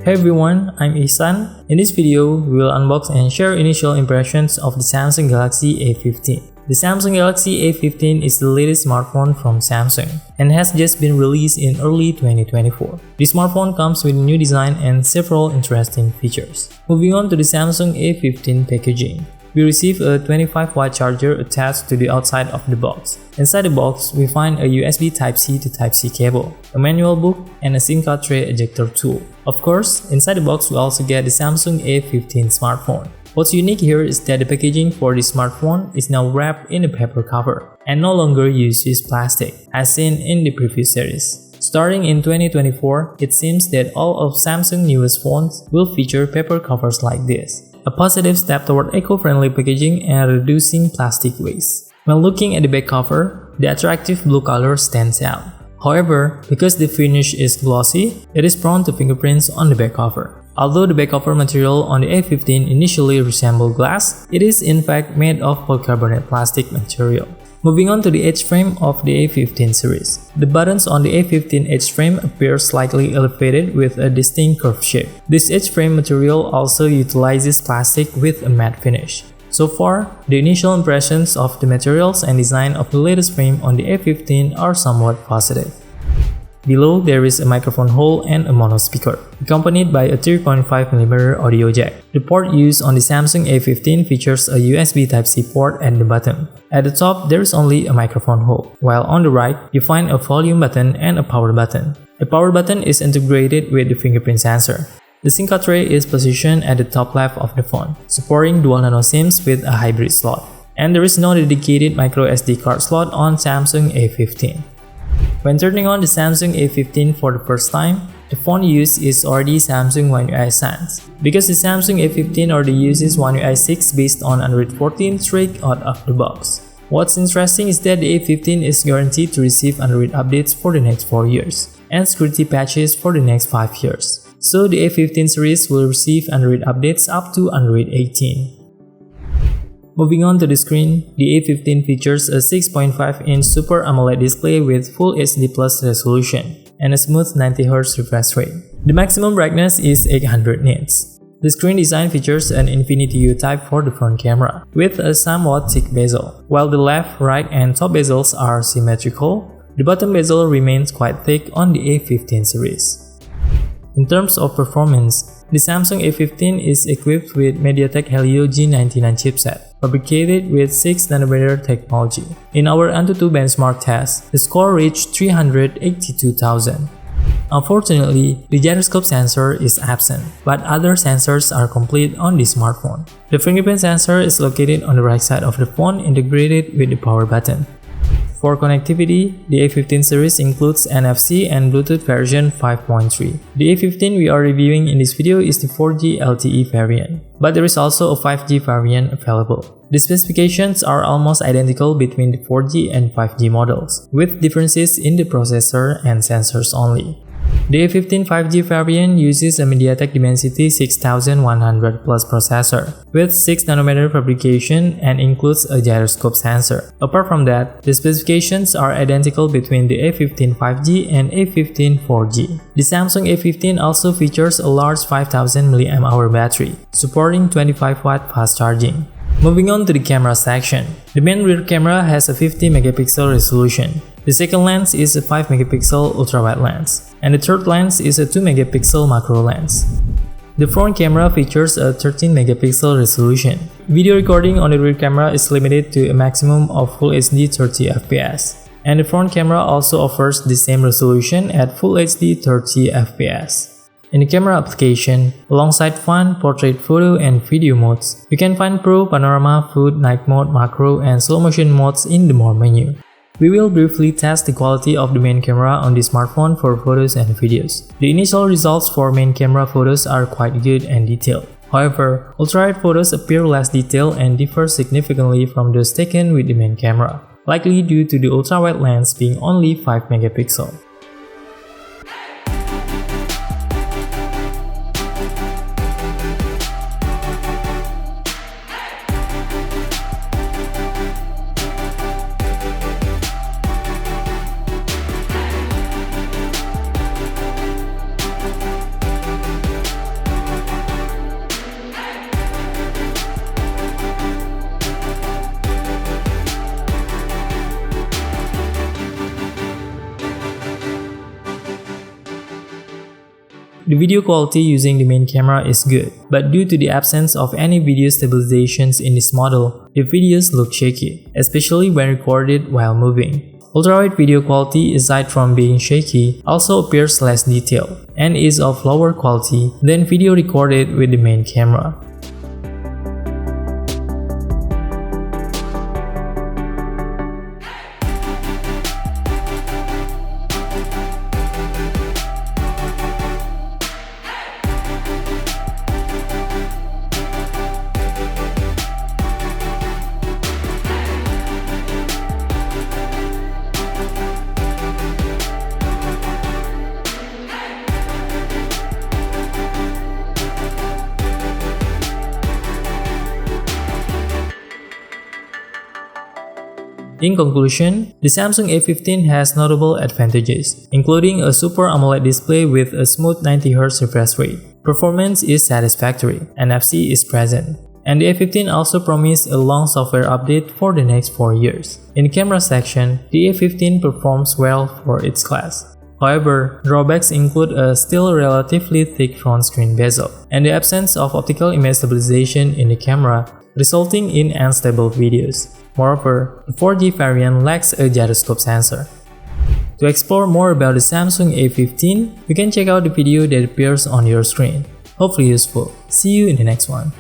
Hey everyone, I'm Ihsan. In this video, we will unbox and share initial impressions of the Samsung Galaxy A15. The Samsung Galaxy A15 is the latest smartphone from Samsung and has just been released in early 2024. The smartphone comes with a new design and several interesting features. Moving on to the Samsung A15 packaging. We receive a 25-watt charger attached to the outside of the box. Inside the box, we find a USB Type-C to Type-C cable, a manual book, and a SIM card tray ejector tool. Of course, inside the box we also get the Samsung A15 smartphone. What's unique here is that the packaging for the smartphone is now wrapped in a paper cover and no longer uses plastic, as seen in the previous series. Starting in 2024, it seems that all of Samsung's newest phones will feature paper covers like this. A positive step toward eco-friendly packaging and reducing plastic waste. When looking at the back cover, the attractive blue color stands out. However, because the finish is glossy, it is prone to fingerprints on the back cover. Although the back cover material on the A15 initially resembled glass, it is in fact made of polycarbonate plastic material. Moving on to the edge frame of the A15 series. The buttons on the A15 edge frame appear slightly elevated with a distinct curved shape. This edge frame material also utilizes plastic with a matte finish. So far, the initial impressions of the materials and design of the latest frame on the A15 are somewhat positive. Below, there is a microphone hole and a mono speaker, accompanied by a 3.5mm audio jack. The port used on the Samsung A15 features a USB Type-C port at the bottom. At the top, there is only a microphone hole, while on the right, you find a volume button and a power button. The power button is integrated with the fingerprint sensor. The SIM card tray is positioned at the top left of the phone, supporting dual nano SIMs with a hybrid slot. And there is no dedicated microSD card slot on Samsung A15. When turning on the Samsung A15 for the first time, the font used is already Samsung One UI Sans. Because the Samsung A15 already uses One UI 6 based on Android 14 straight out of the box. What's interesting is that the A15 is guaranteed to receive Android updates for the next 4 years, and security patches for the next 5 years. So the A15 series will receive Android updates up to Android 18. Moving on to the screen, the A15 features a 6.5-inch Super AMOLED display with Full HD Plus resolution and a smooth 90Hz refresh rate. The maximum brightness is 800 nits. The screen design features an Infinity U type for the front camera, with a somewhat thick bezel. While the left, right, and top bezels are symmetrical, the bottom bezel remains quite thick on the A15 series. In terms of performance, the Samsung A15 is equipped with MediaTek Helio G99 chipset, fabricated with 6nm technology. In our AnTuTu benchmark test, the score reached 382,000. Unfortunately, the gyroscope sensor is absent, but other sensors are complete on this smartphone. The fingerprint sensor is located on the right side of the phone, integrated with the power button. For connectivity, the A15 series includes NFC and Bluetooth version 5.3. The A15 we are reviewing in this video is the 4G LTE variant, but there is also a 5G variant available. The specifications are almost identical between the 4G and 5G models, with differences in the processor and sensors only. The A15 5G variant uses a MediaTek Dimensity 6100 Plus processor with 6nm fabrication and includes a gyroscope sensor. Apart from that, the specifications are identical between the A15 5G and A15 4G. The Samsung A15 also features a large 5000 mAh battery, supporting 25-watt fast charging. Moving on to the camera section. The main rear camera has a 50MP resolution. The second lens is a 5MP ultra-wide lens, and the third lens is a 2MP macro lens. The front camera features a 13MP resolution. Video recording on the rear camera is limited to a maximum of Full HD 30fps, and the front camera also offers the same resolution at Full HD 30fps. In the camera application, alongside fun, portrait photo, and video modes, you can find Pro, Panorama, Food, Night mode, Macro, and Slow motion modes in the More menu. We will briefly test the quality of the main camera on the smartphone for photos and videos. The initial results for main camera photos are quite good and detailed. However, ultra-wide photos appear less detailed and differ significantly from those taken with the main camera, likely due to the ultra-wide lens being only 5MP. The video quality using the main camera is good, but due to the absence of any video stabilizations in this model, the videos look shaky, especially when recorded while moving. Ultrawide video quality, aside from being shaky, also appears less detailed and is of lower quality than video recorded with the main camera. In conclusion, the Samsung A15 has notable advantages, including a Super AMOLED display with a smooth 90Hz refresh rate. Performance is satisfactory, NFC is present, and the A15 also promises a long software update for the next 4 years. In the camera section, the A15 performs well for its class. However, drawbacks include a still relatively thick front screen bezel, and the absence of optical image stabilization in the camera, resulting in unstable videos. Moreover, the 4G variant lacks a gyroscope sensor. To explore more about the Samsung A15, you can check out the video that appears on your screen. Hopefully useful. See you in the next one.